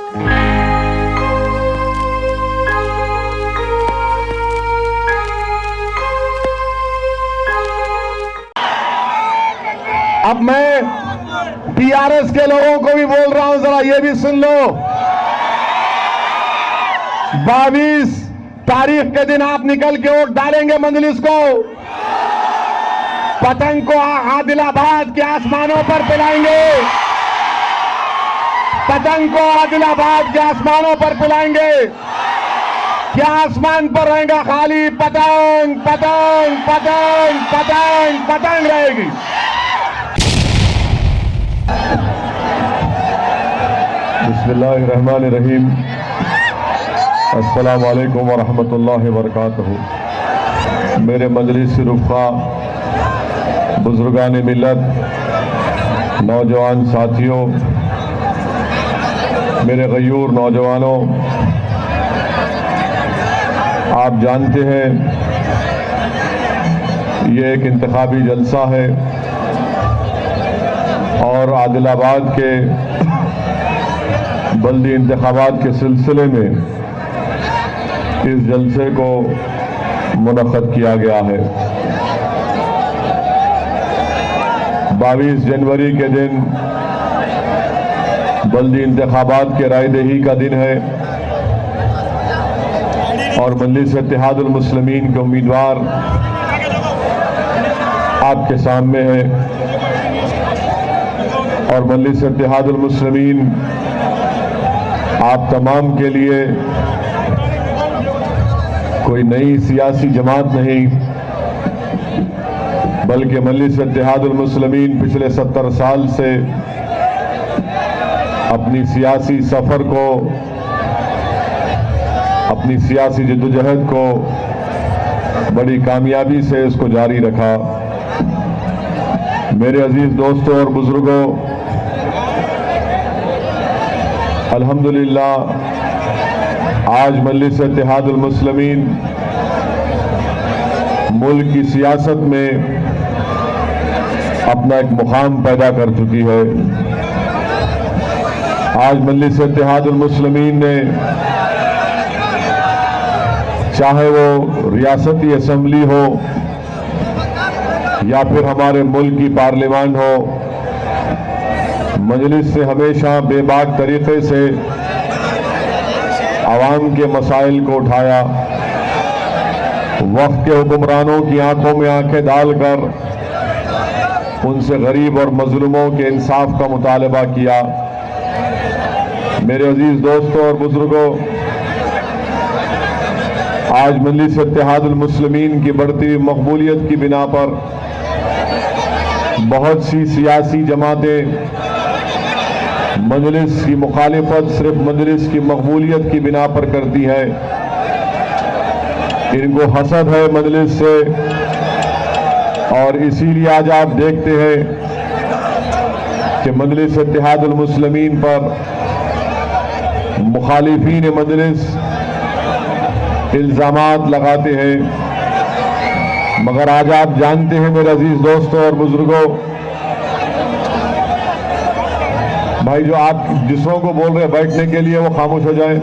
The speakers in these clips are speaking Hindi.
अब मैं टीआरएस के लोगों को भी बोल रहा हूं, जरा ये भी सुन लो। 22 तारीख के दिन आप निकल के वोट डालेंगे मजलिस को। पतंग को आदिलाबाद के आसमानों पर पिलाएंगे, पतंग को आदिलाबाद के आसमानों पर पिलाएंगे। क्या आसमान पर रहेगा खाली पतंग पतंग पतंग पतंग पतंग रहेगी। बिस्मिल्लाहिर्रहमानिर्रहीम। अस्सलामु अलैकुम वरहमतुल्लाहि वबरकातुहू। मेरे मजलिस रुफ़ा, बुजुर्गान मिल्लत, नौजवान साथियों, मेरे गयूर नौजवानों, आप जानते हैं ये एक इंतखाबी जलसा है और आदिलाबाद के बल्दी इंतखाबात के सिलसिले में इस जलसे को मुनक़्क़द किया गया है। 22 जनवरी के दिन बल्दी इंतखाबात के रायदही का दिन है और मजलिस इत्तेहादुल मुस्लिमीन के उम्मीदवार आपके सामने है और मजलिस इत्तेहादुल मुस्लिमीन आप तमाम के लिए कोई नई सियासी जमात नहीं, बल्कि मजलिस इत्तेहादुल मुस्लिमीन पिछले 70 साल से अपनी सियासी सफ़र को, अपनी सियासी जद्दोजहद को बड़ी कामयाबी से इसको जारी रखा। मेरे अजीज दोस्तों और बुजुर्गों, अल्हम्दुलिल्लाह आज मजलिस इत्तेहादुल मुस्लिमीन मुल्क की सियासत में अपना एक मुकाम पैदा कर चुकी है। आज मजलिस इत्तेहादुल मुस्लिमीन ने, चाहे वो रियासती असम्बली हो या फिर हमारे मुल्क की पार्लियामान हो, मजलिस से हमेशा बेबाक तरीके से आवाम के मसाइल को उठाया, वक्त के हुक्मरानों की आंखों में आंखें डालकर उनसे गरीब और मजलूमों के इंसाफ का मुतालबा किया। मेरे अजीज दोस्तों और बुजुर्गों, आज मजलिस इत्तेहादुल मुस्लिमीन की बढ़ती मकबूलियत की बिना पर बहुत सी सियासी जमातें मजलिस की मुखालिफत सिर्फ मजलिस की मकबूलियत की बिना पर करती है। इनको हसद है मजलिस से और इसीलिए आज आप देखते हैं कि मजलिस इत्तेहादुल मुस्लिमीन पर मुखालिफीन मजलिस इल्ज़ामात लगाते हैं। मगर आज आप जानते हैं मेरे अजीज दोस्तों और बुजुर्गों, भाई जो आप जिसों को बोल रहे हैं बैठने के लिए वो खामोश हो जाए,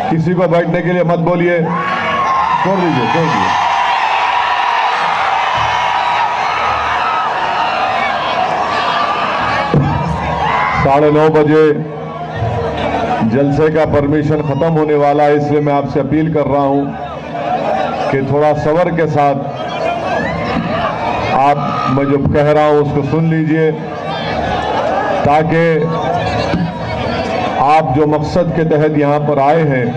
किसी को बैठने के लिए मत बोलिए, छोड़ दीजिए, छोड़ दीजिए। साढ़े 9 बजे जलसे का परमिशन खत्म होने वाला है, इसलिए मैं आपसे अपील कर रहा हूं कि थोड़ा सब्र के साथ आप मैं जो कह रहा हूं उसको सुन लीजिए, ताकि आप जो मकसद के तहत यहाँ पर आए हैं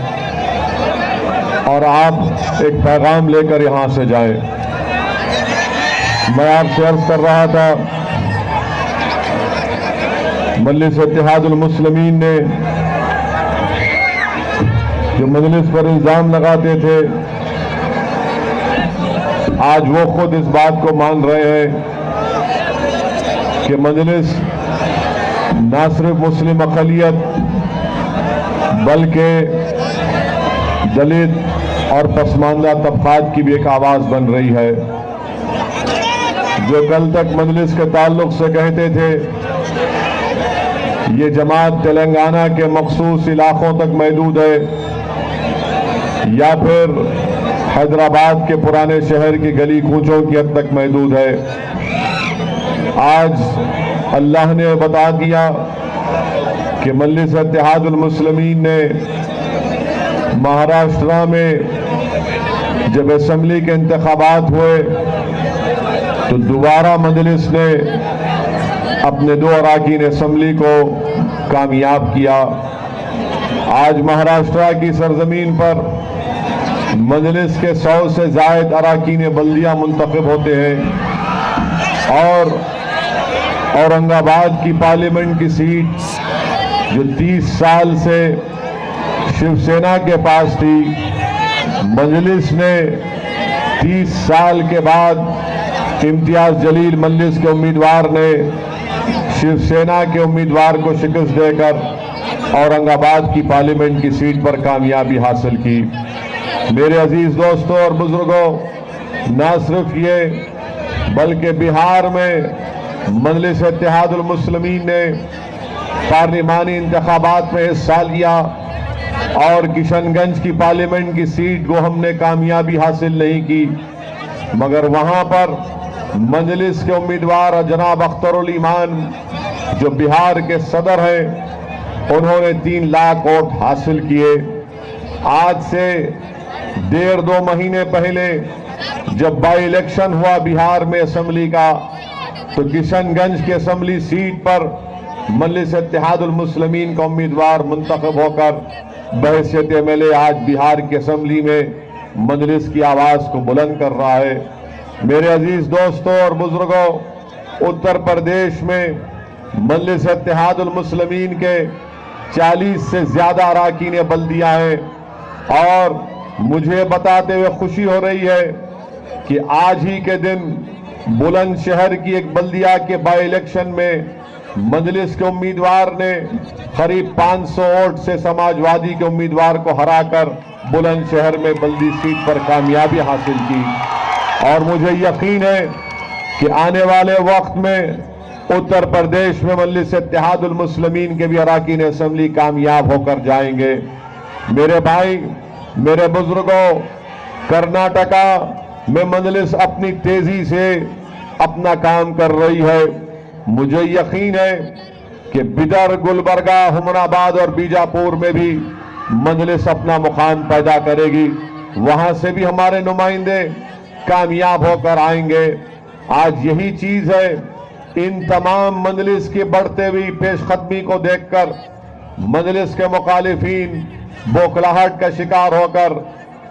और आप एक पैगाम लेकर यहाँ से जाएं। मैं आपसे अर्ज कर रहा था, मजलिस इत्तेहादुल मुस्लिमीन ने जो मजलिस पर इल्ज़ाम लगाते थे, आज वो खुद इस बात को मान रहे हैं कि मजलिस ना सिर्फ मुस्लिम अक़लियत बल्कि दलित और पसमानदा तबक़ात की भी एक आवाज़ बन रही है। जो कल तक मजलिस के ताल्लुक़ से कहते थे ये जमात तेलंगाना के मखसूस इलाकों तक महदूद है या फिर हैदराबाद के पुराने शहर की गली कूचों की हद तक महदूद है। आज अल्लाह ने बता दिया कि मजलिस इत्तेहादुल मुस्लिमीन ने महाराष्ट्र में जब असेंबली के इंतखाबात हुए तो दोबारा मजलिस ने अपने 2 अरकान असेंबली को कामयाब किया। आज महाराष्ट्र की सरजमीन पर मजलिस के 100 से ज़ायद अरकान बल्दियाँ मुंतखब होते हैं और औरंगाबाद की पार्लियामेंट की सीट जो 30 साल से शिवसेना के पास थी, मजलिस ने 30 साल के बाद इम्तियाज जलील मजलिस के उम्मीदवार ने शिवसेना के उम्मीदवार को शिकस्त देकर औरंगाबाद की पार्लियामेंट की सीट पर कामयाबी हासिल की। मेरे अजीज दोस्तों और बुजुर्गों, न सिर्फ ये बल्कि बिहार में मजलिस इत्तेहादुल मुस्लिमीन ने पार्लिमानी इंतखाबात में हिस्सा लिया और किशनगंज की पार्लियामेंट की सीट को हमने कामयाबी हासिल नहीं की, मगर वहां पर मजलिस के उम्मीदवार जनाब अख्तरुल ईमान जो बिहार के सदर हैं, उन्होंने 3 लाख वोट हासिल किए। आज से 1.5-2 महीने पहले जब बाई इलेक्शन हुआ बिहार में असेंबली का, तो किशनगंज की असेंबली सीट पर मजलिस इत्तेहादुल मुस्लिमीन का उम्मीदवार मुंतखब होकर बहैसियत एमएलए आज बिहार की असेंबली में मजलिस की आवाज को बुलंद कर रहा है। मेरे अजीज दोस्तों और बुजुर्गों, उत्तर प्रदेश में मजलिस इत्तेहादुल मुस्लिमीन के 40 से ज्यादा अरकान बल्दियाँ हैं और मुझे बताते हुए खुशी हो रही है कि आज ही के दिन बुलंदशहर की एक बल्दिया के बाई इलेक्शन में मजलिस के उम्मीदवार ने करीब 500 वोट से समाजवादी के उम्मीदवार को हराकर बुलंदशहर में बल्दी सीट पर कामयाबी हासिल की। और मुझे यकीन है कि आने वाले वक्त में उत्तर प्रदेश में मजलिस इत्तेहादुल मुस्लिमीन के भी अरकान असेंबली कामयाब होकर जाएंगे। मेरे भाई, मेरे बुजुर्गों, कर्नाटका में मजलिस अपनी तेजी से अपना काम कर रही है। मुझे यकीन है कि बिदर, गुलबर्गा, हुमनाबाद और बीजापुर में भी मजलिस अपना मुकाम पैदा करेगी, वहां से भी हमारे नुमाइंदे कामयाब होकर आएंगे। आज यही चीज है, इन तमाम मजलिस की बढ़ते हुई पेशकदमी को देखकर मजलिस के मुखालिफिन बौखलाहट का शिकार होकर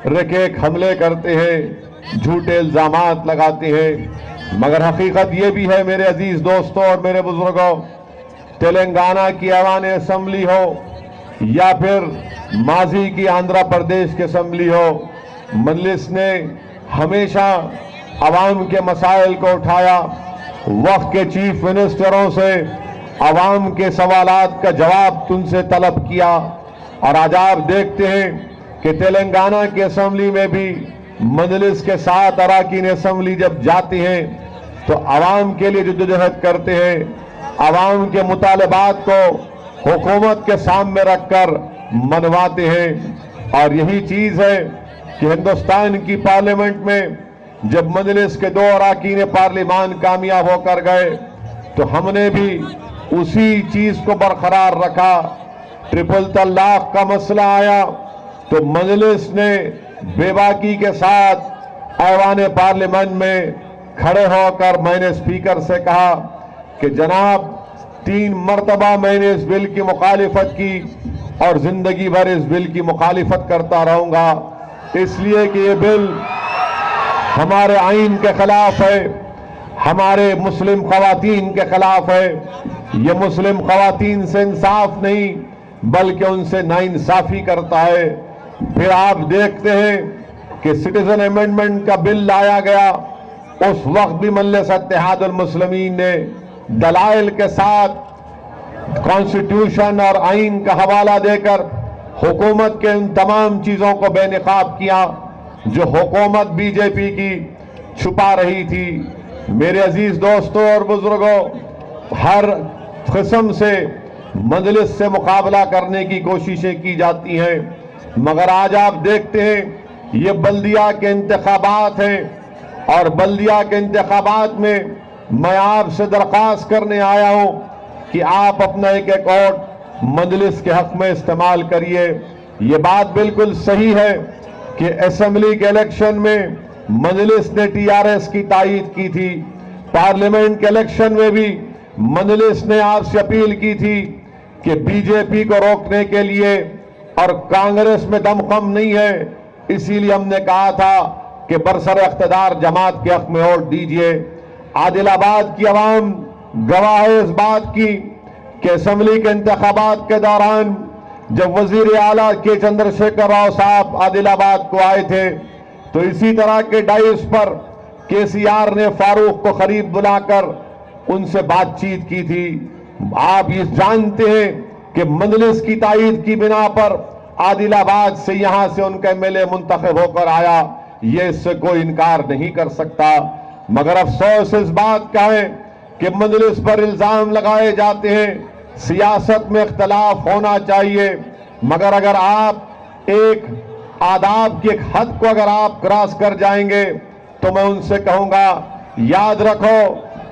रकेक हमले करते हैं, झूठे इल्जामात लगाते हैं। मगर हकीकत यह भी है मेरे अजीज दोस्तों और मेरे बुजुर्गों, तेलंगाना की ऐवान असेंबली हो या फिर माजी की आंध्र प्रदेश की असेंबली हो, मजलिस ने हमेशा अवाम के मसाइल को उठाया, वक्त के चीफ मिनिस्टरों से अवाम के सवालात का जवाब तुमसे तलब किया। और आज आप देखते हैं कि तेलंगाना की असेंबली में भी मजलिस के 7 अरकान असेंबली जब जाती हैं तो अवाम के लिए जद्दोजहद करते हैं, अवाम के मुतालबात को हुकूमत के सामने रखकर मनवाते हैं। और यही चीज है कि हिंदुस्तान की पार्लियामेंट में जब मजलिस के 2 अरकान पार्लिमान कामयाब होकर गए तो हमने भी उसी चीज को बरकरार रखा। ट्रिपल तलाक का मसला आया तो मजलिस ने बेबाकी के साथ ऐवान पार्लियामेंट में खड़े होकर मैंने स्पीकर से कहा कि जनाब 3 मरतबा मैंने इस बिल की मुखालिफत की और जिंदगी भर इस बिल की मुखालिफत करता रहूंगा, इसलिए कि ये बिल हमारे आइन के खिलाफ है, हमारे मुस्लिम खवातीन के खिलाफ है। ये मुस्लिम खवातीन से इंसाफ नहीं बल्कि उनसे नाइंसाफी करता है। फिर आप देखते हैं कि सिटीजन अमेंडमेंट का बिल लाया गया, उस वक्त भी मजलिस इत्तेहादुल मुस्लिमीन ने दलाइल के साथ कॉन्स्टिट्यूशन और आइन का हवाला देकर हुकूमत के उन तमाम चीजों को बेनकाब किया जो हुकूमत बीजेपी की छुपा रही थी। मेरे अजीज दोस्तों और बुजुर्गों, हर किस्म से मजलिस से मुकाबला करने की कोशिशें की जाती हैं, मगर आज आप देखते हैं ये बल्दिया के इंतखाबात हैं और बल्दिया के इंतखाबात में मैं आपसे दरख्वास्त करने आया हूं कि आप अपना एक वोट मजलिस के हक में इस्तेमाल करिए। ये बात बिल्कुल सही है कि असेंबली के इलेक्शन में मजलिस ने टीआरएस की तायीद की थी, पार्लियामेंट के इलेक्शन में भी मजलिस ने आपसे अपील की थी कि बीजेपी को रोकने के लिए, और कांग्रेस में दमखम नहीं है, इसीलिए हमने कहा था कि बरसर इख्तिदार जमात के हक में वोट दीजिए। आदिलाबाद की आवाम गवाह है इस बात की कि असेंबली के इंतखाबात के दौरान जब वजीर आला के चंद्रशेखर राव साहब आदिलाबाद को आए थे तो इसी तरह के डाइस पर केसीआर ने फारूक को करीब बुलाकर उनसे बातचीत की थी। आप ये जानते हैं कि मजलिस की तायीद की बिना पर आदिलाबाद से यहां से उनका एमएलए मुंतखब होकर आया, ये इससे कोई इनकार नहीं कर सकता। मगर अफसोस इस बात का है कि मजलिस पर इल्जाम लगाए जाते हैं, सियासत में इख्तलाफ होना चाहिए, मगर अगर आप एक आदाब की एक हद को अगर आप क्रॉस कर जाएंगे तो मैं उनसे कहूंगा, याद रखो,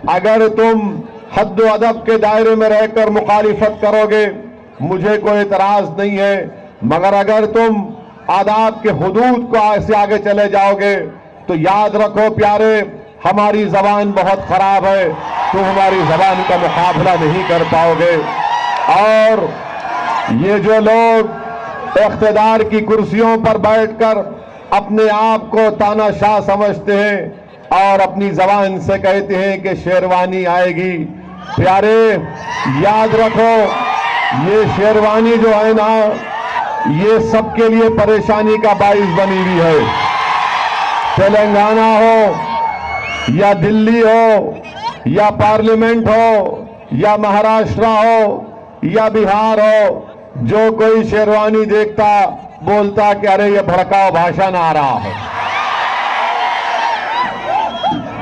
अगर तुम हद व अदब के दायरे में रहकर मुखालिफत करोगे मुझे कोई एतराज नहीं है, मगर अगर तुम आदाब के हुदूद को ऐसे आगे चले जाओगे तो याद रखो प्यारे, हमारी जबान बहुत खराब है, तुम हमारी जबान का मुकाबला नहीं कर पाओगे। और ये जो लोग इख्तिदार की कुर्सियों पर बैठकर अपने आप को तानाशाह समझते हैं और अपनी जबान से कहते हैं कि शेरवानी आएगी, प्यारे याद रखो ये शेरवानी जो है ना, ये सबके लिए परेशानी का बाइस बनी हुई है। तेलंगाना हो या दिल्ली हो या पार्लियामेंट हो या महाराष्ट्र हो या बिहार हो, जो कोई शेरवानी देखता बोलता कि अरे ये भड़काऊ भाषण आ रहा है।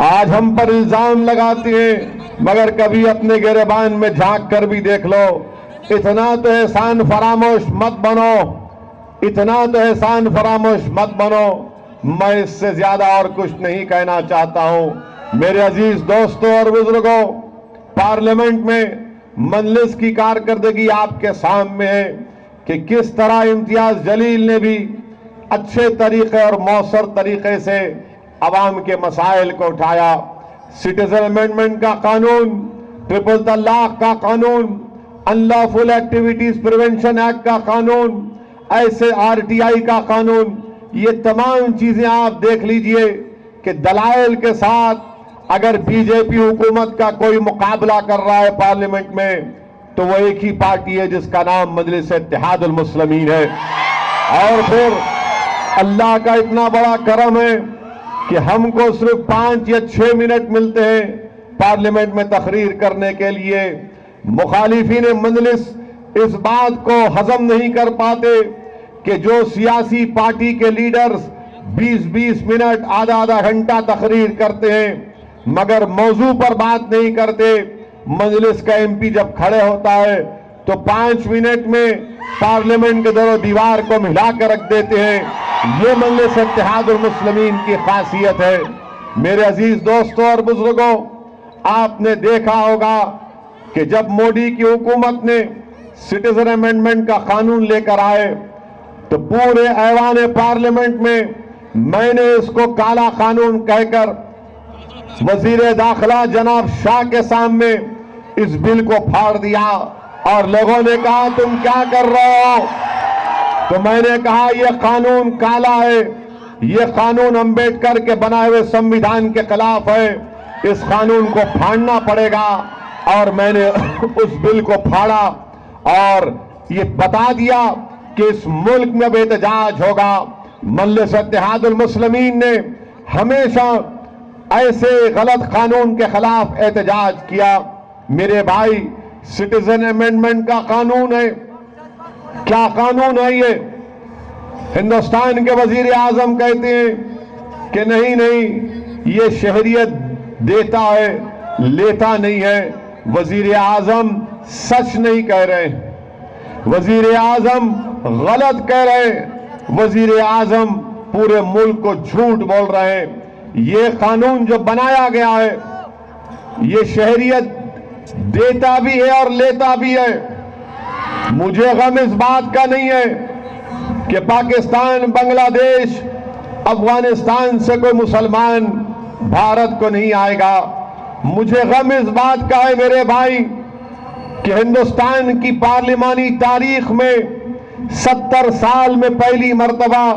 आज हम पर इल्जाम लगाते हैं, मगर कभी अपने गिरेबान में झांक कर भी देख लो। इतना तो एहसान फरामोश मत बनो, इतना तो एहसान फरामोश मत बनो। मैं इससे ज्यादा और कुछ नहीं कहना चाहता हूं। मेरे अजीज दोस्तों और बुजुर्गों, पार्लियामेंट में मजलिस की कारकर्दगी आपके सामने है कि किस तरह इम्तियाज जलील ने भी अच्छे तरीके और मौसर तरीके से अवाम के मसाइल को उठाया। सिटीजन अमेंडमेंट का कानून, ट्रिपल तलाक का कानून, अनलॉफुल एक्टिविटीज प्रिवेंशन एक्ट का कानून, ऐसे आरटीआई का कानून, ये तमाम चीजें आप देख लीजिए कि दलाइल के साथ अगर बीजेपी हुकूमत का कोई मुकाबला कर रहा है पार्लियामेंट में तो वो एक ही पार्टी है जिसका नाम मजलिस इत्तेहादुल मुस्लिमीन है। और फिर अल्लाह का इतना बड़ा करम है कि हमको सिर्फ 5 या 6 मिनट मिलते हैं पार्लियामेंट में तकरीर करने के लिए। मुखालिफिन मजलिस इस बात को हजम नहीं कर पाते कि जो सियासी पार्टी के लीडर्स 20-20 मिनट आधा घंटा तकरीर करते हैं मगर मौजू पर बात नहीं करते। मजलिस का एमपी जब खड़े होता है तो 5 मिनट में पार्लियामेंट के दोनों दीवार को मिला कर रख देते हैं। ये मजलिस इत्तेहादुल मुस्लिमीन की खासियत है। मेरे अजीज दोस्तों और बुजुर्गों, आपने देखा होगा कि जब मोदी की हुकूमत ने सिटीजन अमेंडमेंट का कानून लेकर आए तो पूरे ऐवान पार्लियामेंट में मैंने इसको काला कानून कहकर वजीर दाखिला जनाब शाह के सामने इस बिल को फाड़ दिया और लोगों ने कहा तुम क्या कर रहे हो? तो मैंने कहा यह कानून काला है, यह कानून अंबेडकर के बनाए हुए संविधान के खिलाफ है, इस कानून को फाड़ना पड़ेगा। और मैंने उस बिल को फाड़ा और ये बता दिया कि इस मुल्क में बेतजाज होगा। मजलिस इत्तेहादुल मुस्लिमीन ने हमेशा ऐसे गलत कानून के खिलाफ एहतजाज किया। मेरे भाई, सिटीजन अमेंडमेंट का कानून है, क्या कानून है ये? हिंदुस्तान के वजीर आजम कहते हैं कि नहीं नहीं, ये शहरियत देता है, लेता नहीं है। वजीर आजम सच नहीं कह रहे, वजीर आजम गलत कह रहे, वजीर आजम पूरे मुल्क को झूठ बोल रहे हैं। ये कानून जो बनाया गया है ये शहरियत देता भी है और लेता भी है। मुझे गम इस बात का नहीं है कि पाकिस्तान, बांग्लादेश, अफगानिस्तान से कोई मुसलमान भारत को नहीं आएगा। मुझे गम इस बात का है मेरे भाई कि हिंदुस्तान की पार्लिमानी तारीख में 70 साल में पहली मर्तबा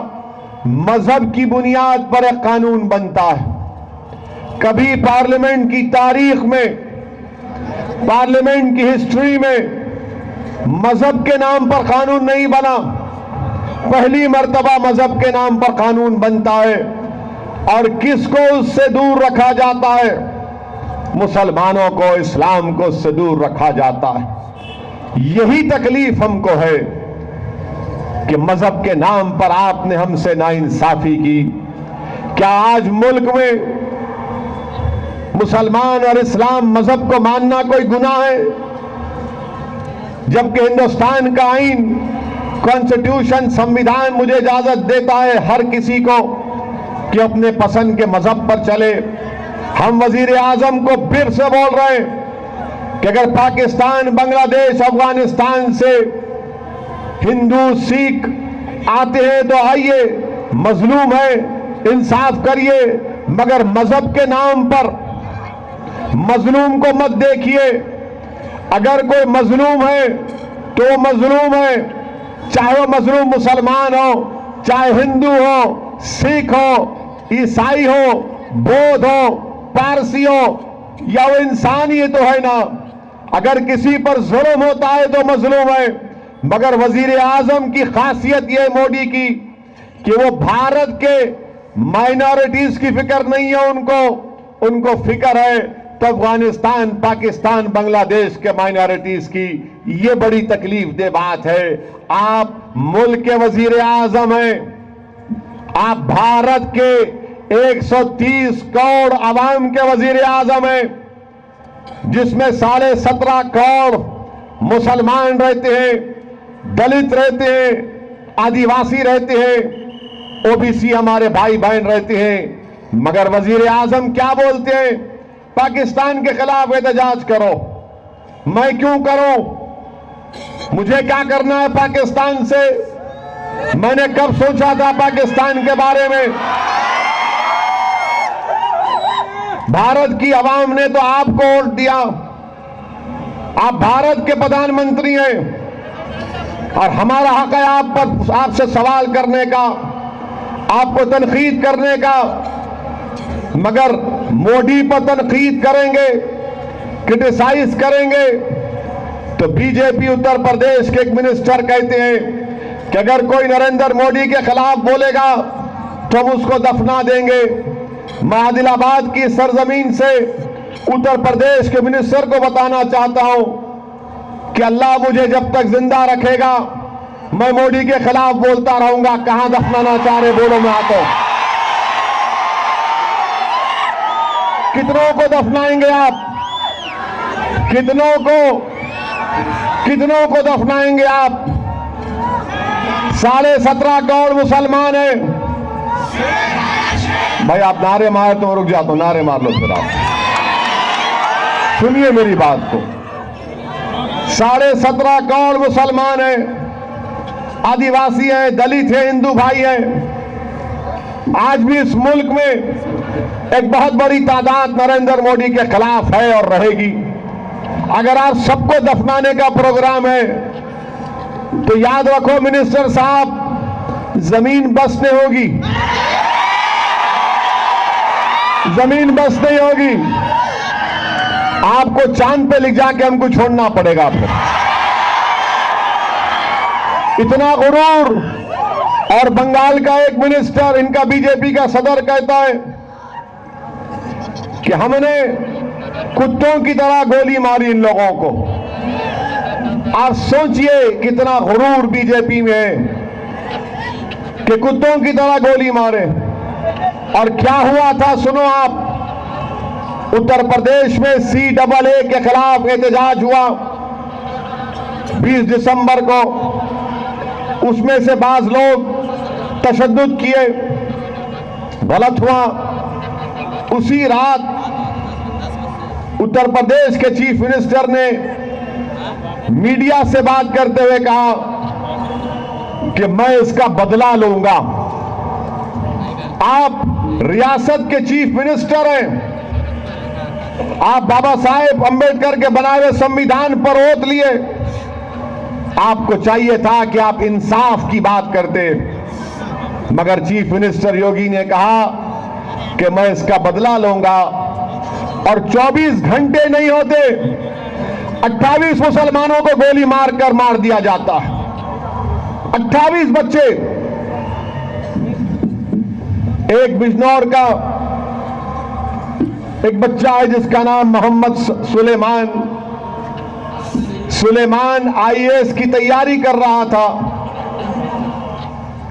मजहब की बुनियाद पर एक कानून बनता है। कभी पार्लियामेंट की तारीख में, पार्लियामेंट की हिस्ट्री में मजहब के नाम पर कानून नहीं बना। पहली मर्तबा मजहब के नाम पर कानून बनता है और किसको उससे दूर रखा जाता है? मुसलमानों को, इस्लाम को उससे दूर रखा जाता है। यही तकलीफ हमको है कि मजहब के नाम पर आपने हमसे नाइंसाफी की। क्या आज मुल्क में मुसलमान और इस्लाम मजहब को मानना कोई गुनाह है? जबकि हिंदुस्तान का आईन, कॉन्स्टिट्यूशन, संविधान मुझे इजाजत देता है हर किसी को कि अपने पसंद के मजहब पर चले। हम वजीर आजम को फिर से बोल रहे हैं कि अगर पाकिस्तान, बांग्लादेश, अफगानिस्तान से हिंदू, सिख आते हैं तो आइए, मजलूम है, इंसाफ करिए, मगर मजहब के नाम पर मजलूम को मत देखिए। अगर कोई मजलूम है तो वो मजलूम है, चाहे वो मजलूम मुसलमान हो, चाहे हिंदू हो, सिख हो, ईसाई हो, बौद्ध हो, पारसी हो, या वो इंसान ही तो है ना। अगर किसी पर जुल्म होता है तो मजलूम है। मगर वजीर आजम की खासियत यह मोदी की कि वो भारत के माइनॉरिटीज की फिक्र नहीं है उनको फिक्र है तो अफगानिस्तान, पाकिस्तान, बांग्लादेश के माइनॉरिटीज की। ये बड़ी तकलीफ दे बात है। आप मुल्क के वजीर आजम हैं, आप भारत के 130 करोड़ आवाम के वजीर आजम हैं, जिसमें 17.5 करोड़ मुसलमान रहते हैं, दलित रहते हैं, आदिवासी रहते हैं, ओबीसी हमारे भाई बहन रहते हैं। मगर वजीर आजम क्या बोलते हैं? पाकिस्तान के खिलाफ एहतजाज करो। मैं क्यों करूं? मुझे क्या करना है पाकिस्तान से? मैंने कब सोचा था पाकिस्तान के बारे में? भारत की आवाम ने तो आपको वोट दिया, आप भारत के प्रधानमंत्री हैं और हमारा हक है आप पर, आपसे सवाल करने का, आपको तनकीद करने का। मगर मोदी पर तनकीद करेंगे, क्रिटिसाइज करेंगे तो बीजेपी उत्तर प्रदेश के एक मिनिस्टर कहते हैं कि अगर कोई नरेंद्र मोदी के खिलाफ बोलेगा तो हम उसको दफना देंगे। मैं आदिलाबाद की सरजमीन से उत्तर प्रदेश के मिनिस्टर को बताना चाहता हूं कि अल्लाह मुझे जब तक जिंदा रखेगा मैं मोदी के खिलाफ बोलता रहूंगा। कहां दफनाना चाह रहे बोलो, मैं आता हूं। कितनों को दफनाएंगे आप? कितनों को दफनाएंगे आप? 17.5 करोड़ मुसलमान हैं। भाई आप नारे मार तो रुक जाता हूं, नारे मार लो फिर आप। सुनिए मेरी बात को। 17.5 करोड़ मुसलमान हैं, आदिवासी हैं, दलित हैं, हिंदू भाई हैं। आज भी इस मुल्क में एक बहुत बड़ी तादाद नरेंद्र मोदी के खिलाफ है और रहेगी। अगर आप सबको दफनाने का प्रोग्राम है तो याद रखो मिनिस्टर साहब, जमीन बस नहीं होगी, जमीन बस नहीं होगी। आपको चांद पे ले जाके हमको छोड़ना पड़ेगा। फिर इतना गुरूर। और बंगाल का एक मिनिस्टर, इनका बीजेपी का सदर कहता है कि हमने कुत्तों की तरह गोली मारी इन लोगों को। आप सोचिए कितना गुरूर बीजेपी में है कि कुत्तों की तरह गोली मारे। और क्या हुआ था सुनो आप। उत्तर प्रदेश में CAA के खिलाफ एहतजाज हुआ, 20 दिसंबर को उसमें से बाज लोग तशद्दुद किए, गलत हुआ। उसी रात उत्तर प्रदेश के चीफ मिनिस्टर ने मीडिया से बात करते हुए कहा कि मैं इसका बदला लूंगा। आप रियासत के चीफ मिनिस्टर हैं, आप बाबा साहेब अंबेडकर के बनाए हुए संविधान पर ओत लिए, आपको चाहिए था कि आप इंसाफ की बात करते, मगर चीफ मिनिस्टर योगी ने कहा कि मैं इसका बदला लूंगा। और 24 घंटे नहीं होते 28 मुसलमानों को गोली मारकर मार दिया जाता है। 28 बच्चे। एक बिजनौर का एक बच्चा है जिसका नाम मोहम्मद सुलेमान आईएएस की तैयारी कर रहा था।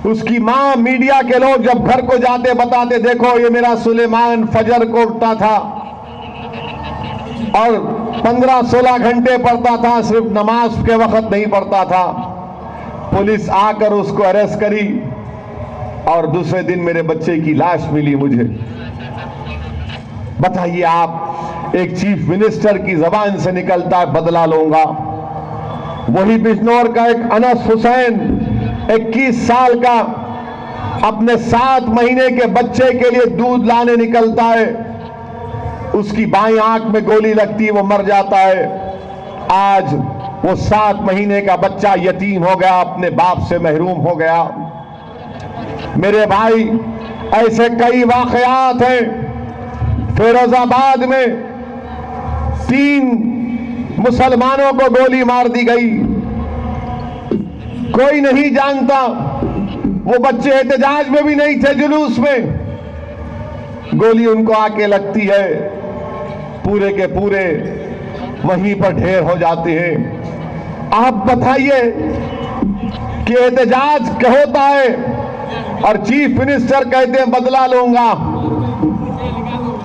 उसकी मां, मीडिया के लोग जब घर को जाते बताते, देखो ये मेरा सुलेमान फजर को उठता था और 15-16 घंटे पढ़ता था, सिर्फ नमाज के वक्त नहीं पढ़ता था। पुलिस आकर उसको अरेस्ट करी और दूसरे दिन मेरे बच्चे की लाश मिली मुझे। बताइए आप, एक चीफ मिनिस्टर की जबान से निकलता है बदला लूंगा। वही बिजनौर का एक अनस हुसैन 21 साल का अपने 7 महीने के बच्चे के लिए दूध लाने निकलता है, उसकी बाईं आंख में गोली लगती है, वो मर जाता है। आज वो 7 महीने का बच्चा यतीम हो गया, अपने बाप से महरूम हो गया। मेरे भाई, ऐसे कई वाकयात हैं। फिरोजाबाद में 3 मुसलमानों को गोली मार दी गई, कोई नहीं जानता। वो बच्चे एहतजाज में भी नहीं थे, जुलूस में गोली उनको आके लगती है, पूरे के पूरे वहीं पर ढेर हो जाते हैं। आप बताइए कि एहतजाज होता है और चीफ मिनिस्टर कहते हैं बदला लूंगा।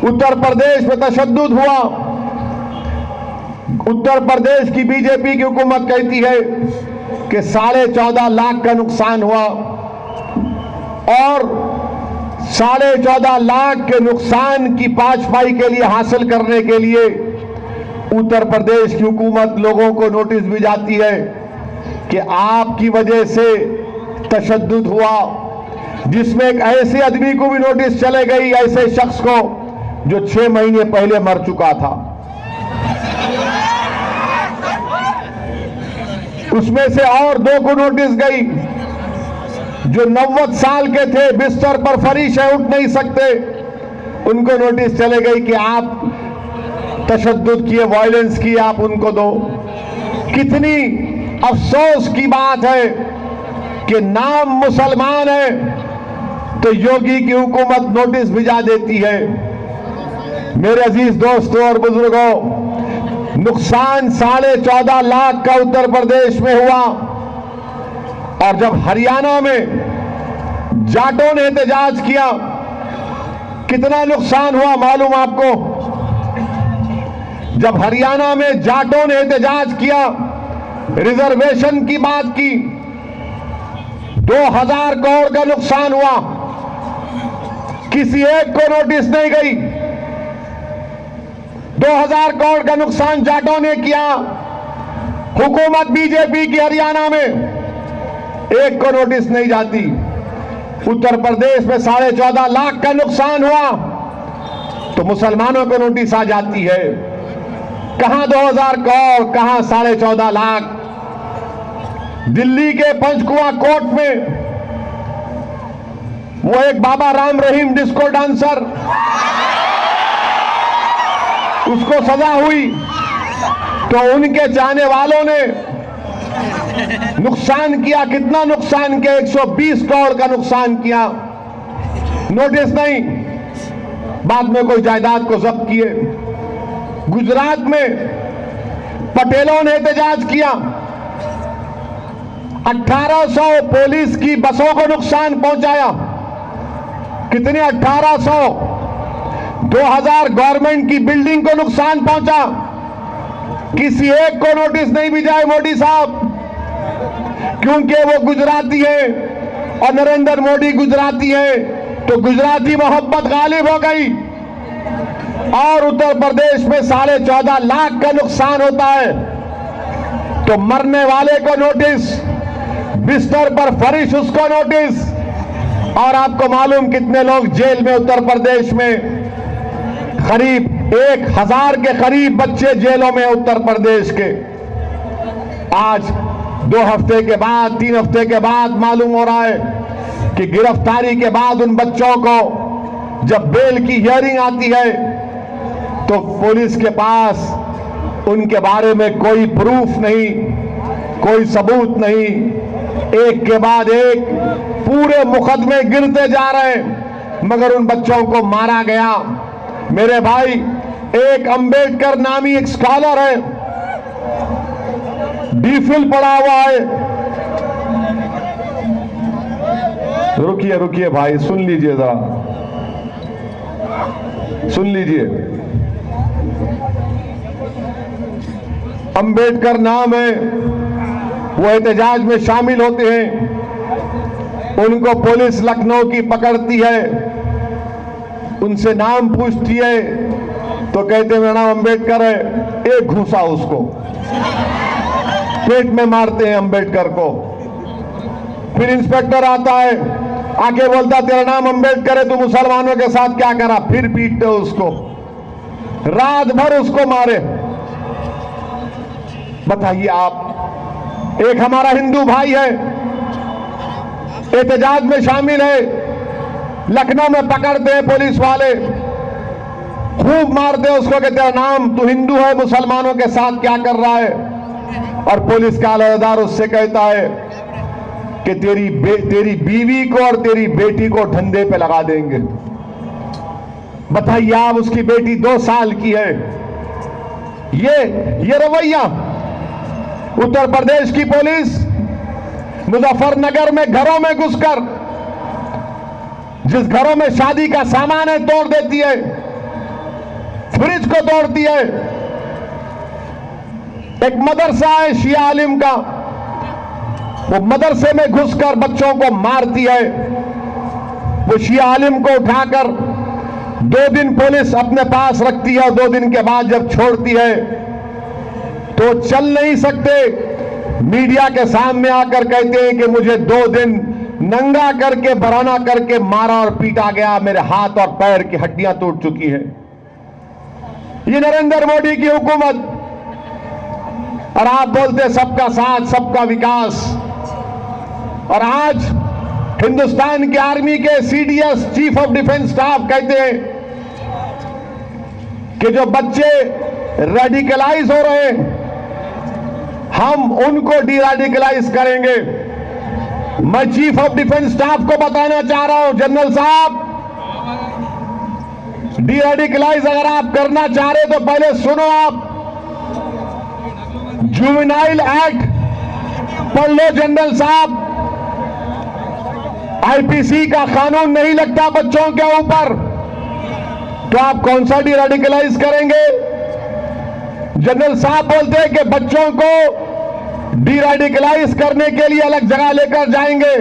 उत्तर प्रदेश में तशद्दुद हुआ। उत्तर प्रदेश की बीजेपी की हुकूमत कहती है कि 14.5 लाख का नुकसान हुआ और 14.5 लाख के नुकसान की पाई के लिए हासिल करने के लिए उत्तर प्रदेश की हुकूमत लोगों को नोटिस भी जाती है कि आपकी वजह से तशद्दुद हुआ, जिसमें एक ऐसे आदमी को भी नोटिस चले गई, ऐसे शख्स को जो 6 महीने पहले मर चुका था। उसमें से और 2 को नोटिस गई जो 90 साल के थे, बिस्तर पर फरीश है, उठ नहीं सकते, उनको नोटिस चले गई कि आप तशद्दुद किए, वायलेंस किए, आप उनको दो। कितनी अफसोस की बात है कि नाम मुसलमान है तो योगी की हुकूमत नोटिस भिजा देती है। मेरे अजीज दोस्तों और बुजुर्गों, नुकसान 14.5 लाख का उत्तर प्रदेश में हुआ और जब हरियाणा में जाटों ने एहतजाज किया, कितना नुकसान हुआ मालूम आपको? जब हरियाणा में जाटों ने एहतजाज किया, रिजर्वेशन की बात की, 2000 करोड़ का नुकसान हुआ, किसी एक को नोटिस नहीं गई। 2000 करोड़ का नुकसान जाटों ने किया, हुकूमत बीजेपी की हरियाणा में, एक को नोटिस नहीं जाती। उत्तर प्रदेश में 14.5 लाख का नुकसान हुआ तो मुसलमानों को नोटिस आ जाती है। कहां 2000 करोड़, कहां 14.5 लाख। दिल्ली के पंचकुला कोर्ट में वो एक बाबा राम रहीम डिस्को डांसर, उसको सजा हुई तो उनके चाहने वालों ने नुकसान किया। कितना नुकसान किया? 120 करोड़ का नुकसान किया, नोटिस नहीं। बाद में कोई जायदाद को जब्त किए। गुजरात में पटेलों ने एहतजाज किया, 1800 पुलिस की बसों को नुकसान पहुंचाया। कितने? 1800। 2000 गवर्नमेंट की बिल्डिंग को नुकसान पहुंचा, किसी एक को नोटिस नहीं भिजाए मोदी साहब। क्योंकि वो गुजराती है और नरेंद्र मोदी गुजराती है, तो गुजराती मोहब्बत गालिब हो गई और उत्तर प्रदेश में 14.5 लाख का नुकसान होता है। तो मरने वाले को नोटिस, बिस्तर पर फरिश उसको नोटिस। और आपको मालूम कितने लोग जेल में उत्तर प्रदेश में, करीब 1000 के करीब बच्चे जेलों में उत्तर प्रदेश के। आज 2 हफ्ते के बाद, 3 हफ्ते के बाद मालूम हो रहा है कि गिरफ्तारी के बाद उन बच्चों को जब बेल की हियरिंग आती है तो पुलिस के पास उनके बारे में कोई प्रूफ नहीं, कोई सबूत नहीं। एक के बाद एक पूरे मुकदमे गिरते जा रहे हैं, मगर उन बच्चों को मारा गया। मेरे भाई, एक अंबेडकर नामी एक स्कॉलर है, डीफिल पढ़ा हुआ है। रुकिए रुकिए भाई, सुन लीजिए जरा, सुन लीजिए। अंबेडकर नाम है, वो एहतजाज में शामिल होते हैं। उनको पुलिस लखनऊ की पकड़ती है, उनसे नाम पूछती है तो कहते मेरा नाम अंबेडकर है। एक घूसा उसको पेट में मारते हैं अंबेडकर को। फिर इंस्पेक्टर आता है, आके बोलता तेरा नाम अंबेडकर है, तू मुसलमानों के साथ क्या करा? फिर पीटते उसको, रात भर उसको मारे। बताइए आप, एक हमारा हिंदू भाई है, एहतजाज में शामिल है, लखनऊ में पकड़ते हैं पुलिस वाले, खूब मारते हैं उसको कि तेरा नाम, तू हिंदू है, मुसलमानों के साथ क्या कर रहा है? और पुलिस का आलादार उससे कहता है कि तेरी बीवी को और तेरी बेटी को धंधे पे लगा देंगे। बताइए आप, उसकी बेटी 2 साल की है। ये रवैया उत्तर प्रदेश की पुलिस मुजफ्फरनगर में घरों में घुसकर, जिस घरों में शादी का सामान है, तोड़ देती है, फ्रिज को तोड़ती है। एक मदरसा है शिया आलिम का, वो मदरसे में घुसकर बच्चों को मारती है। वो शिया आलिम को उठाकर 2 दिन पुलिस अपने पास रखती है और 2 दिन के बाद जब छोड़ती है तो चल नहीं सकते, मीडिया के सामने आकर कहते हैं कि मुझे 2 दिन नंगा करके, बराना करके मारा और पीटा गया, मेरे हाथ और पैर की हड्डियां टूट चुकी हैं। ये नरेंद्र मोदी की हुकूमत, और आप बोलते सबका साथ सबका विकास। और आज हिंदुस्तान की आर्मी के CDS, chief of defence staff, कहते हैं कि जो बच्चे रेडिकलाइज हो रहे हैं, हम उनको डीरेडिकलाइज करेंगे। मैं चीफ ऑफ डिफेंस स्टाफ को बताना चाह रहा हूं, जनरल साहब, डीरेडिकलाइज अगर आप करना चाह रहे तो पहले सुनो, आप जुवेनाइल एक्ट पढ़ लो जनरल साहब। आईपीसी का कानून नहीं लगता बच्चों के ऊपर, तो आप कौन सा डीरेडिकलाइज करेंगे? जनरल साहब बोलते हैं कि बच्चों को डीरेडिकलाइज करने के लिए अलग जगह लेकर जाएंगे।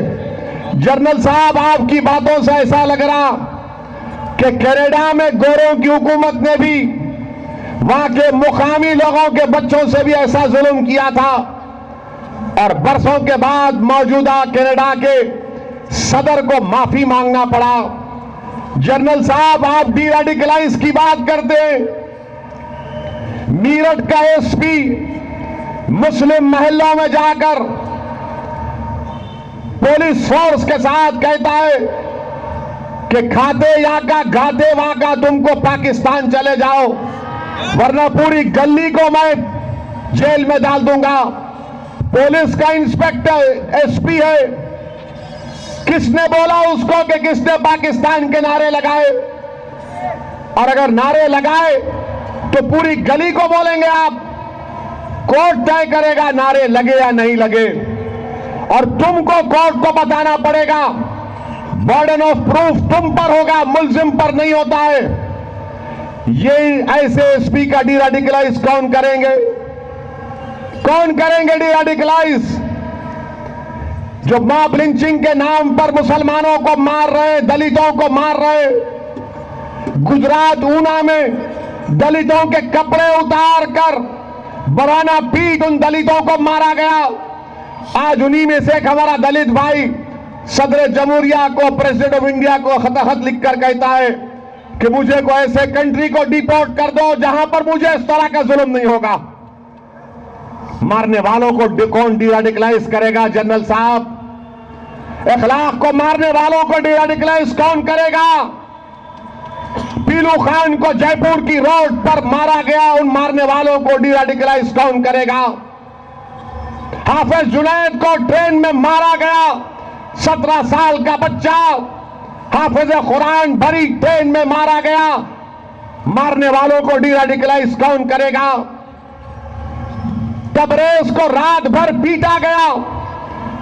जनरल साहब, आपकी बातों से ऐसा लग रहा कि कनाडा में गोरों की हुकूमत ने भी वहां के मुकामी लोगों के बच्चों से भी ऐसा जुल्म किया था, और बरसों के बाद मौजूदा कनाडा के सदर को माफी मांगना पड़ा। जनरल साहब, आप डीरेडिकलाइज की बात करते हैं, मीरठ का एसपी मुस्लिम महलों में जाकर पुलिस फोर्स के साथ कहता है कि खाते यहाँ का घाते वहां का, तुमको पाकिस्तान चले जाओ वरना पूरी गली को मैं जेल में डाल दूंगा। पुलिस का इंस्पेक्टर एसपी है, किसने बोला उसको कि किसने पाकिस्तान के नारे लगाए? और अगर नारे लगाए तो पूरी गली को बोलेंगे आप। कोर्ट तय करेगा नारे लगे या नहीं लगे, और तुमको कोर्ट को बताना पड़ेगा। बर्डन ऑफ प्रूफ तुम पर होगा, मुल्जिम पर नहीं होता है। ये ऐसे एसपी का डीरेडिकलाइज कौन करेंगे? कौन करेंगे डीरेडिकलाइज? जो मॉब लिंचिंग के नाम पर मुसलमानों को मार रहे, दलितों को मार रहे। गुजरात ऊना में दलितों के कपड़े उतार कर बराना पीट उन दलितों को मारा गया। आज उन्हीं में से एक हमारा दलित भाई सदर जमहूरिया को, प्रेसिडेंट ऑफ इंडिया को खत लिखकर कहता है कि मुझे को ऐसे कंट्री को डिपोर्ट कर दो जहां पर मुझे इस तरह का जुल्म नहीं होगा। मारने वालों को कौन डीरेडिकलाइज करेगा जनरल साहब? इखलाक को मारने वालों को डीरेडिकलाइज कौन करेगा? पीलू खान को जयपुर की रोड पर मारा गया, उन मारने वालों को डीरेडिकलाइज कौन करेगा? हाफिज जुनैद को ट्रेन में मारा गया, 17 साल का बच्चा हाफिज कुरान भरी ट्रेन में मारा गया, मारने वालों को डीरेडिकलाइज कौन करेगा? तबरेज को रात भर पीटा गया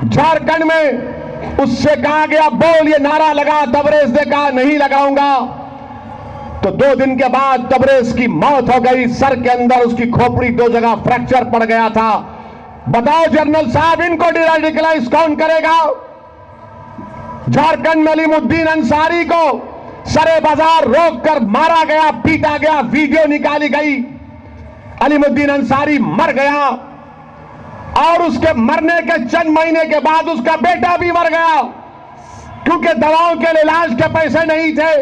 झारखंड में, उससे कहा गया बोल, ये नारा लगा, तबरेज ने कहा नहीं लगाऊंगा। तो 2 दिन के बाद तबरेज की मौत हो गई, सर के अंदर उसकी खोपड़ी 2 जगह फ्रैक्चर पड़ गया था। बताओ जनरल साहब, इनको डीरेडिकलाइज कौन करेगा? झारखंड में अलीमुद्दीन अंसारी को सरे बाजार रोककर मारा गया, पीटा गया, वीडियो निकाली गई। अलीमुद्दीन अंसारी मर गया और उसके मरने के चंद महीने के बाद उसका बेटा भी मर गया, क्योंकि दवाओं के इलाज के पैसे नहीं थे।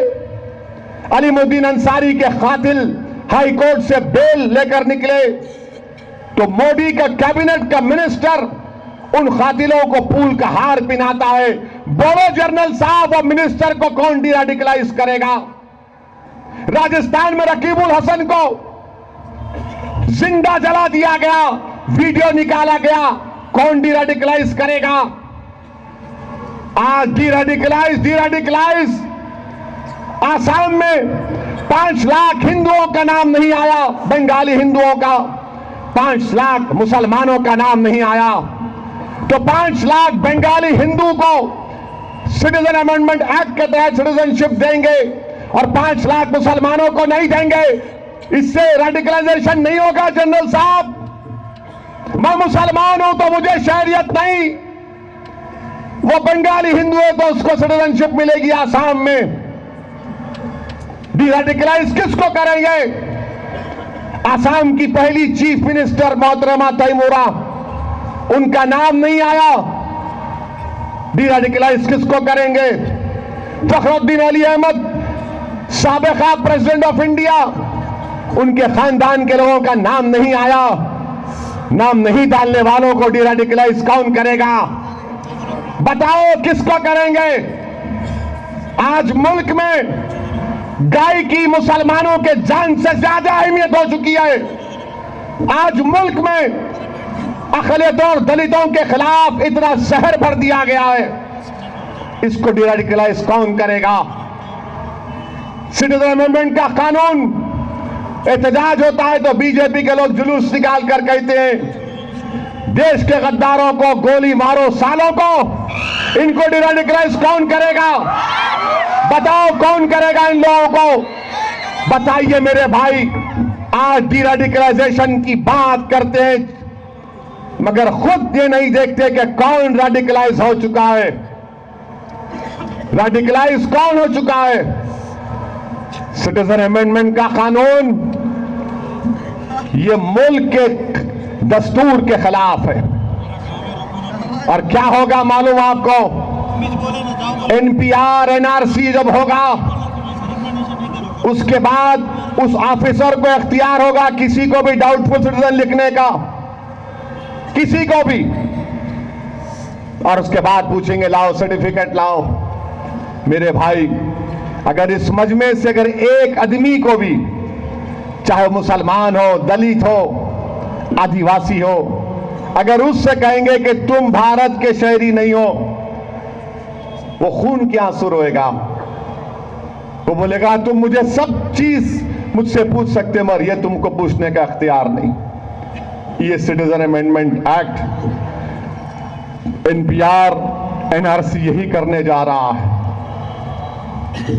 अलीमुद्दीन अंसारी के कातिल हाई कोर्ट से बेल लेकर निकले तो मोदी का कैबिनेट का मिनिस्टर उन कातिलों को फूल का हार पहनाता है। बोलो जनरल साहब, वो मिनिस्टर को कौन डीरेडिकलाइज करेगा? राजस्थान में रकीबुल हसन को जिंदा जला दिया गया, वीडियो निकाला गया, कौन डीरेडिकलाइज करेगा? आज डीरेडिकलाइज आसाम में 5 लाख हिंदुओं का नाम नहीं आया, बंगाली हिंदुओं का 5 लाख मुसलमानों का नाम नहीं आया। तो 5 लाख बंगाली हिंदू को सिटीजन अमेंडमेंट एक्ट के तहत सिटीजनशिप देंगे और 5 लाख मुसलमानों को नहीं देंगे। इससे रेडिकलाइजेशन नहीं होगा जनरल साहब। मैं मुसलमान हूं तो मुझे शहरियत नहीं, वो बंगाली हिंदू है तो उसको सिटीजनशिप मिलेगी आसाम में। डीरेडिकलाइज किसको करेंगे? आसाम की पहली चीफ मिनिस्टर मोहतरमा तैमूरा, उनका नाम नहीं आया। डीरेडिकलाइज किसको करेंगे? फखरुद्दीन अली अहमद, साबिका प्रेसिडेंट ऑफ इंडिया, उनके खानदान के लोगों का नाम नहीं आया। नाम नहीं डालने वालों को डीरेडिकलाइज कौन करेगा? बताओ किसको करेंगे? आज मुल्क में गाय की मुसलमानों के जान से ज्यादा अहमियत हो चुकी है। आज मुल्क में अक़लियतों और दलितों के खिलाफ इतना जहर भर दिया गया है, इसको डीरेडिकलाइज कौन करेगा? सिटीजन अमेंडमेंट का कानून एहतजाज होता है तो बीजेपी के लोग जुलूस निकाल कर कहते हैं देश के गद्दारों को गोली मारो, सालों को। इनको डीरेडिकलाइज कौन करेगा? बताओ कौन करेगा इन लोगों को? बताइए मेरे भाई, आज डीरेडिकलाइजेशन की बात करते हैं मगर खुद ये नहीं देखते कि कौन रेडिकलाइज हो चुका है। रेडिकलाइज कौन हो चुका है? सिटीजन अमेंडमेंट का कानून ये मुल्क के दस्तूर के खिलाफ है। और क्या होगा मालूम आपको? एनपीआर एनआरसी जब होगा उसके बाद उस ऑफिसर को इख्तियार होगा किसी को भी डाउटफुल सिटीजन लिखने का, किसी को भी, और उसके बाद पूछेंगे लाओ सर्टिफिकेट लाओ। मेरे भाई, अगर इस मजमे से अगर एक आदमी को भी, चाहे मुसलमान हो, दलित हो, आदिवासी हो, अगर उससे कहेंगे कि तुम भारत के शहरी नहीं हो, वो खून के आंसू रोएगा। वो बोलेगा तुम मुझे सब चीज मुझसे पूछ सकते मगर ये तुमको पूछने का अख्तियार नहीं। ये citizen amendment act, NPR, NRC यही करने जा रहा है।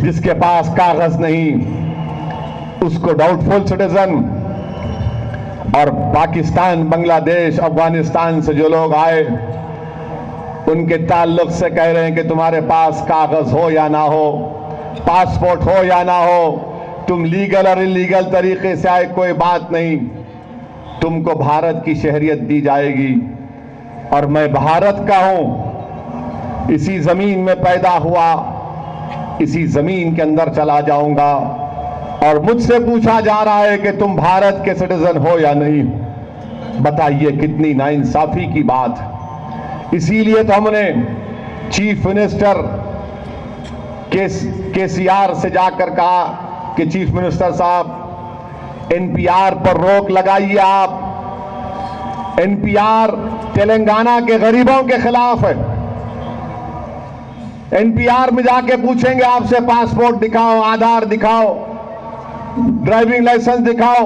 जिसके पास कागज नहीं उसको डाउटफुल सिटीजन, और पाकिस्तान, बांग्लादेश, अफगानिस्तान से जो लोग आए उनके ताल्लुक से कह रहे हैं कि तुम्हारे पास कागज हो या ना हो, पासपोर्ट हो या ना हो, तुम लीगल और इलीगल तरीके से आए, कोई बात नहीं, तुमको भारत की शहरियत दी जाएगी। और मैं भारत का हूं, इसी जमीन में पैदा हुआ, इसी जमीन के अंदर चला जाऊंगा। और मुझसे पूछा जा रहा है कि तुम भारत के सिटीजन हो या नहीं। बताइए कितनी नाइंसाफी की बात। इसीलिए तो हमने चीफ मिनिस्टर केसीआर से जाकर कहा कि चीफ मिनिस्टर साहब, एनपीआर पर रोक लगाइए आप। एनपीआर तेलंगाना के गरीबों के खिलाफ है। एनपीआर में जाके पूछेंगे आपसे, पासपोर्ट दिखाओ, आधार दिखाओ, ड्राइविंग लाइसेंस दिखाओ,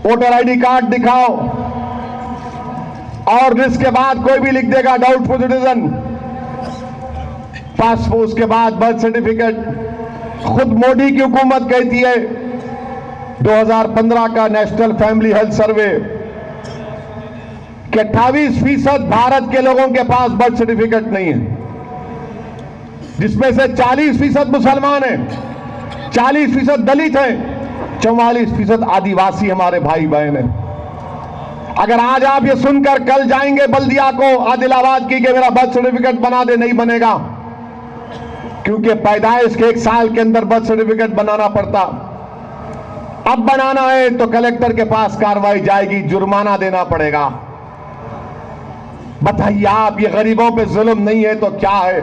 वोटर आईडी कार्ड दिखाओ, और इसके बाद कोई भी लिख देगा डाउटफुल सिटीजन। पासपोर्ट, उसके बाद बर्थ सर्टिफिकेट। खुद मोदी की हुकूमत कहती है 2015 का नेशनल फैमिली हेल्थ सर्वे कि 28% भारत के लोगों के पास बर्थ सर्टिफिकेट नहीं है, जिसमें से 40% मुसलमान हैं, 40% दलित हैं, 44% आदिवासी हमारे भाई बहन हैं। अगर आज आप ये सुनकर कल जाएंगे बल्दिया को आदिलाबाद की कि मेरा बर्थ सर्टिफिकेट बना दे, नहीं बनेगा, क्योंकि पैदाइश के 1 साल के अंदर बर्थ सर्टिफिकेट बनाना पड़ता। अब बनाना है तो कलेक्टर के पास कार्रवाई जाएगी, जुर्माना देना पड़ेगा। बताइए आप, ये गरीबों पे जुल्म नहीं है तो क्या है?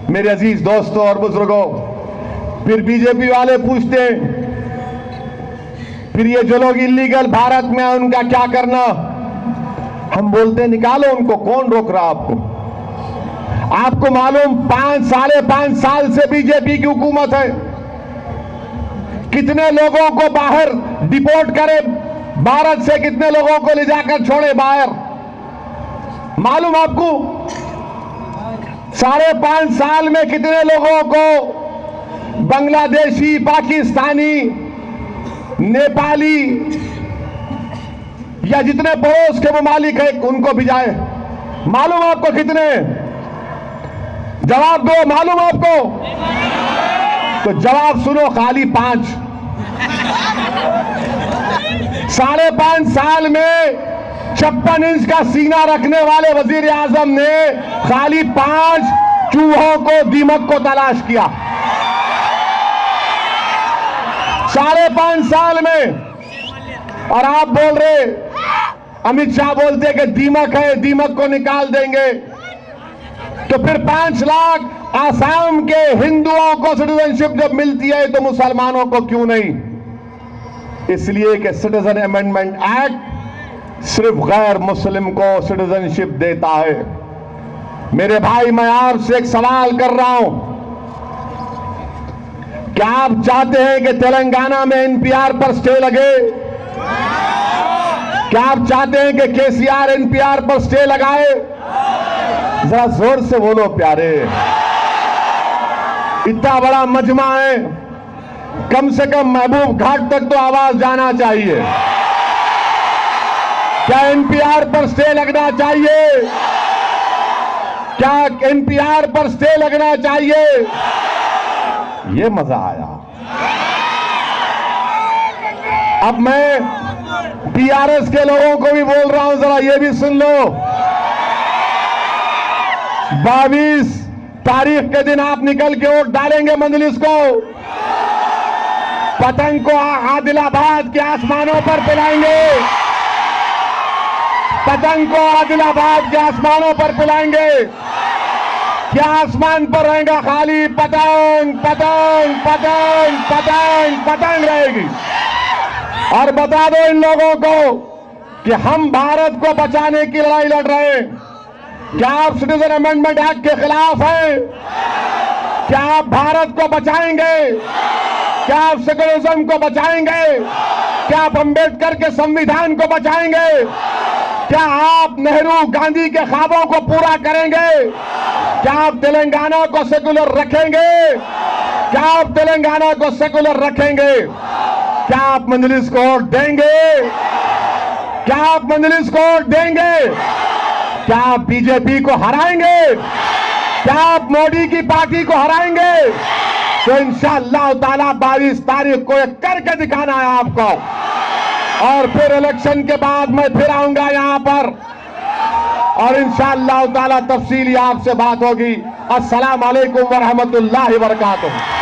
मेरे अजीज दोस्तों और बुजुर्गों, फिर बीजेपी वाले पूछते हैं, फिर ये जो लोग इलीगल भारत में हैं उनका क्या करना? हम बोलते हैं निकालो उनको, कौन रोक रहा आपको? आपको मालूम 5 साल से बीजेपी की हुकूमत है, कितने लोगों को बाहर डिपोर्ट करे, भारत से कितने लोगों को ले जाकर छोड़े बाहर, मालूम आपको? 5.5 साल में कितने लोगों को बांग्लादेशी, पाकिस्तानी, नेपाली या जितने पड़ोस के ममालिक है उनको भिजाए, मालूम आपको कितने? जवाब दो, मालूम आपको? तो जवाब सुनो, खाली 5। 5.5 साल में 56 इंच का सीना रखने वाले वजीर आजम ने खाली 5 चूहों को, दीमक को तलाश किया 5.5 साल में। और आप बोल रहे, अमित शाह बोलते कि दीमक है, दीमक को निकाल देंगे। तो फिर 5 लाख आसाम के हिंदुओं को सिटीजनशिप जब मिलती है तो मुसलमानों को क्यों नहीं? इसलिए कि सिटीजन अमेंडमेंट एक्ट सिर्फ गैर मुस्लिम को सिटीजनशिप देता है। मेरे भाई, मैं आपसे एक सवाल कर रहा हूं, क्या आप चाहते हैं कि तेलंगाना में एनपीआर पर स्टे लगे? क्या आप चाहते हैं कि केसीआर एनपीआर पर स्टे लगाए? जरा जोर से बोलो प्यारे, इतना बड़ा मजमा है, कम से कम महबूब घाट तक तो आवाज जाना चाहिए। क्या एनपीआर पर स्टे लगना चाहिए? क्या एनपीआर पर स्टे लगना चाहिए? ये मजा आया। अब मैं टीआरएस के लोगों को भी बोल रहा हूं, जरा ये भी सुन लो। 22 तारीख के दिन आप निकल के वोट डालेंगे मंजलिस को, पतंग को आदिलाबाद के आसमानों पर पिलाएंगे, पतंग को आदिलाबाद के आसमानों पर पिलाएंगे। क्या आसमान पर रहेगा? खाली पतंग पतंग पतंग पतंग पतंग रहेगी। और बता दो इन लोगों को कि हम भारत को बचाने की लड़ाई लड़ रहे हैं। क्या आप सिटीजन अमेंडमेंट एक्ट के खिलाफ हैं? क्या आप भारत को बचाएंगे? क्या आप सेकुलरिज्म को बचाएंगे? क्या आप अंबेडकर के संविधान को बचाएंगे? क्या आप नेहरू गांधी के ख्वाबों को पूरा करेंगे? क्या आप तेलंगाना को सेकुलर रखेंगे? क्या आप तेलंगाना को सेकुलर रखेंगे? क्या आप मंजलिस को वोट देंगे? क्या आप मंजलिस को वोट देंगे? क्या आप बीजेपी को हराएंगे? क्या आप मोदी की पार्टी को हराएंगे? तो इंशाअल्लाह ताला 22 तारीख को एक करके दिखाना है आपको, और फिर इलेक्शन के बाद मैं फिर आऊंगा यहां पर और इंशाअल्लाह ताला तफसीली आपसे बात होगी। अस्सलाम वालेकुम व रहमतुल्लाहि व बरकातुहू।